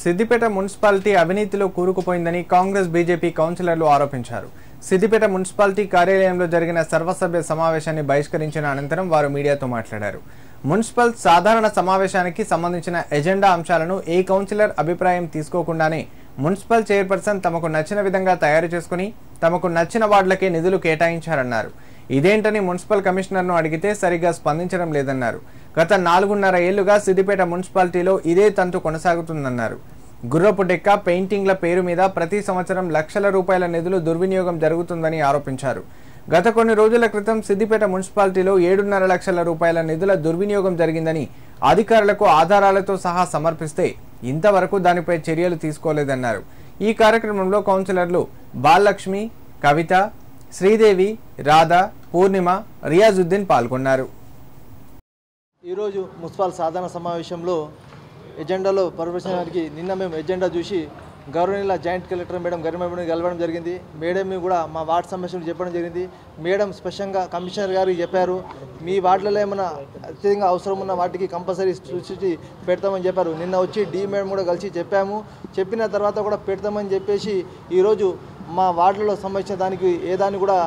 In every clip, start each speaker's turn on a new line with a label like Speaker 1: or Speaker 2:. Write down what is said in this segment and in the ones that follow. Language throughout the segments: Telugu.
Speaker 1: సిద్దిపేట మున్సిపాలిటీ అవినీతిలో కూరుకుపోయిందని కాంగ్రెస్ బీజేపీ కౌన్సిలర్లు ఆరోపించారు. సిద్దిపేట మున్సిపాలిటీ కార్యాలయంలో జరిగిన సర్వసభ్య సమావేశాన్ని బహిష్కరించిన అనంతరం వారు మీడియాతో మాట్లాడారు. మున్సిపల్ సాధారణ సమావేశానికి సంబంధించిన ఎజెండా అంశాలను ఏ కౌన్సిలర్ అభిప్రాయం తీసుకోకుండానే మున్సిపల్ చైర్పర్సన్ తమకు నచ్చిన విధంగా తయారు చేసుకుని తమకు నచ్చిన వార్డులకే నిధులు కేటాయించారన్నారు. ఇదేంటని మున్సిపల్ కమిషనర్ను అడిగితే సరిగ్గా స్పందించడం లేదన్నారు. గత 4.5 ఏళ్లుగా సిద్దిపేట మున్సిపాలిటీలో ఇదే తంతు కొనసాగుతుందన్నారు. గుర్రపు డెక్క పెయింటింగ్ల పేరు మీద ప్రతి సంవత్సరం లక్షల రూపాయల నిధులు దుర్వినియోగం జరుగుతుందని ఆరోపించారు. గత కొన్ని రోజుల క్రితం సిద్దిపేట మున్సిపాలిటీలో 7.5 లక్షల రూపాయల నిధుల దుర్వినియోగం జరిగిందని అధికారులకు ఆధారాలతో సహా సమర్పిస్తే ఇంతవరకు దానిపై చర్యలు తీసుకోలేదన్నారు. ఈ కార్యక్రమంలో కౌన్సిలర్లు బాలలక్ష్మి, కవిత, శ్రీదేవి, రాధా, పూర్ణిమ, రియాజుద్దీన్ పాల్గొన్నారు.
Speaker 2: ఈరోజు మున్సిపల్ సాధారణ సమావేశంలో ఎజెండాలో పరిశీలనకి నిన్న మేము ఎజెండా చూసి government joint collector madam Garima madam కలవడం జరిగింది. మేడం కూడా మా వార్డు సమస్యలు చెప్పడం జరిగింది. మేడం స్పష్టంగా కమిషనర్ గారికి చెప్పారు, మీ వార్డులలో ఏమైనా అత్యధికంగా అవసరం ఉన్న వాటికి కంపల్సరీ సృష్టి పెడతామని చెప్పారు. నిన్న వచ్చి డి మేడం కూడా కలిసి చెప్పాము. చెప్పిన తర్వాత కూడా పెడతామని చెప్పేసి ఈరోజు మా వార్డులలో సంబంధించిన దానికి ఏ దాన్ని కూడా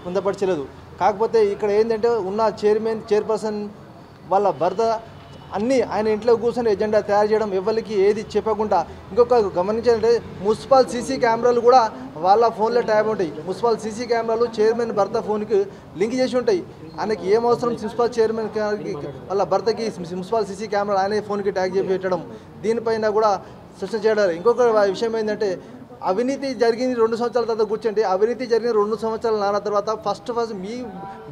Speaker 2: పొందపరచలేదు. కాకపోతే ఇక్కడ ఏంటంటే ఉన్న చైర్పర్సన్ వాళ్ళ భర్త అన్నీ ఆయన ఇంట్లో కూర్చొని ఎజెండా తయారు చేయడం, ఎవరికి ఏది చెప్పకుండా. ఇంకొక గమనించాలంటే మున్సిపల్ సీసీ కెమెరాలు కూడా వాళ్ళ ఫోన్లో ట్యాబ్ ఉంటాయి. మున్సిపల్ సీసీ కెమెరాలు చైర్మన్ భర్త ఫోన్కి లింక్ చేసి ఉంటాయి. ఆయనకి ఏం అవసరం మున్సిపల్ చైర్మన్ వాళ్ళ భర్తకి మున్సిపల్ సీసీ కెమెరా ఆయన ఫోన్కి ట్యాగ్ చేసి పెట్టడం, దీనిపైన కూడా సృష్టి చేయడం. ఇంకొక విషయం ఏంటంటే అవినీతి జరిగింది 2 సంవత్సరాల తర్వాత కూర్చోండి. అవినీతి జరిగిన 2 సంవత్సరాల నాన్న తర్వాత ఫస్ట్ మీ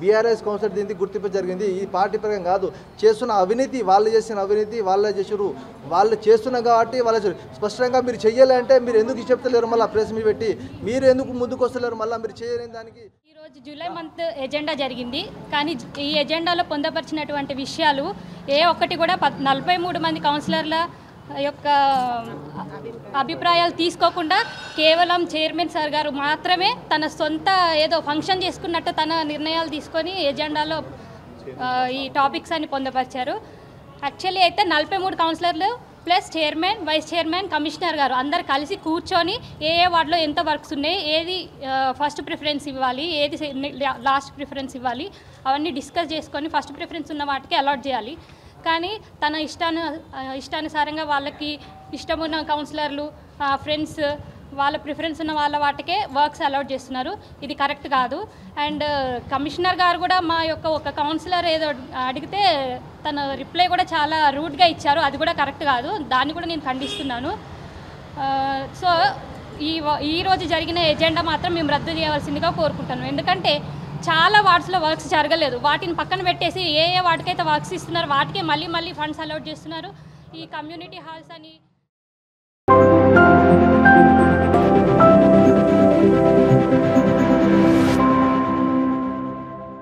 Speaker 2: బీఆర్ఎస్ కౌన్సిలర్ దీనికి గుర్తింపు జరిగింది. ఈ పార్టీ పరంగా కాదు, చేస్తున్న అవినీతి వాళ్ళు చేసిన అవినీతి వాళ్ళే చేసారు. వాళ్ళు చేస్తున్నారు కాబట్టి వాళ్ళు స్పష్టంగా మీరు చెయ్యాలంటే మీరు ఎందుకు చెప్తలేరు, మళ్ళీ ప్రెస్ మీద పెట్టి మీరు ఎందుకు ముందుకు వస్తలేరు, మళ్ళీ మీరు చేయలేని దానికి.
Speaker 3: ఈరోజు జూలై మంత్ ఎజెండా జరిగింది, కానీ ఈ ఎజెండాలో పొందపరిచినటువంటి విషయాలు ఏ ఒక్కటి కూడా 43 మంది కౌన్సిలర్ల యొక్క అభిప్రాయాలు తీసుకోకుండా కేవలం చైర్మన్ సార్ గారు మాత్రమే తన సొంత ఏదో ఫంక్షన్ చేసుకున్నట్టు తన నిర్ణయాలు తీసుకొని ఎజెండాలో ఈ టాపిక్స్ అని పొందపరిచారు. యాక్చువల్లీ అయితే 43 కౌన్సిలర్లు plus chairman, vice chairman, commissioner గారు అందరు కలిసి కూర్చొని ఏ వార్డులో ఎంత వర్క్స్ ఉన్నాయి, ఏది ఫస్ట్ ప్రిఫరెన్స్ ఇవ్వాలి, ఏది లాస్ట్ ప్రిఫరెన్స్ ఇవ్వాలి, అవన్నీ డిస్కస్ చేసుకొని ఫస్ట్ ప్రిఫరెన్స్ ఉన్న వాటికి అలాట్ చేయాలి. కానీ తన ఇష్టానుసారంగా వాళ్ళకి ఇష్టమున్న కౌన్సిలర్లు, ఫ్రెండ్స్, వాళ్ళ ప్రిఫరెన్స్ ఉన్న వాళ్ళ వాటికే వర్క్స్ అలాట్ చేస్తున్నారు. ఇది కరెక్ట్ కాదు. అండ్ కమిషనర్ గారు కూడా మా యొక్క ఒక కౌన్సిలర్ ఏదో అడిగితే తన రిప్లై కూడా చాలా రూడ్గా ఇచ్చారు. అది కూడా కరెక్ట్ కాదు, దాన్ని కూడా నేను ఖండిస్తున్నాను. సో ఈరోజు జరిగిన ఎజెండా మాత్రం మేము రద్దు చేయవలసిందిగా కోరుకుంటాను. ఎందుకంటే చాలా వార్డ్స్లో వర్క్స్ జరగలేదు. వాటిని పక్కన పెట్టేసి ఏ వాటికైతే వర్క్స్ ఇస్తున్నారు వాటికే మళ్ళీ ఫండ్స్ అలాట్ చేస్తున్నారు. ఈ కమ్యూనిటీ హాల్స్ అని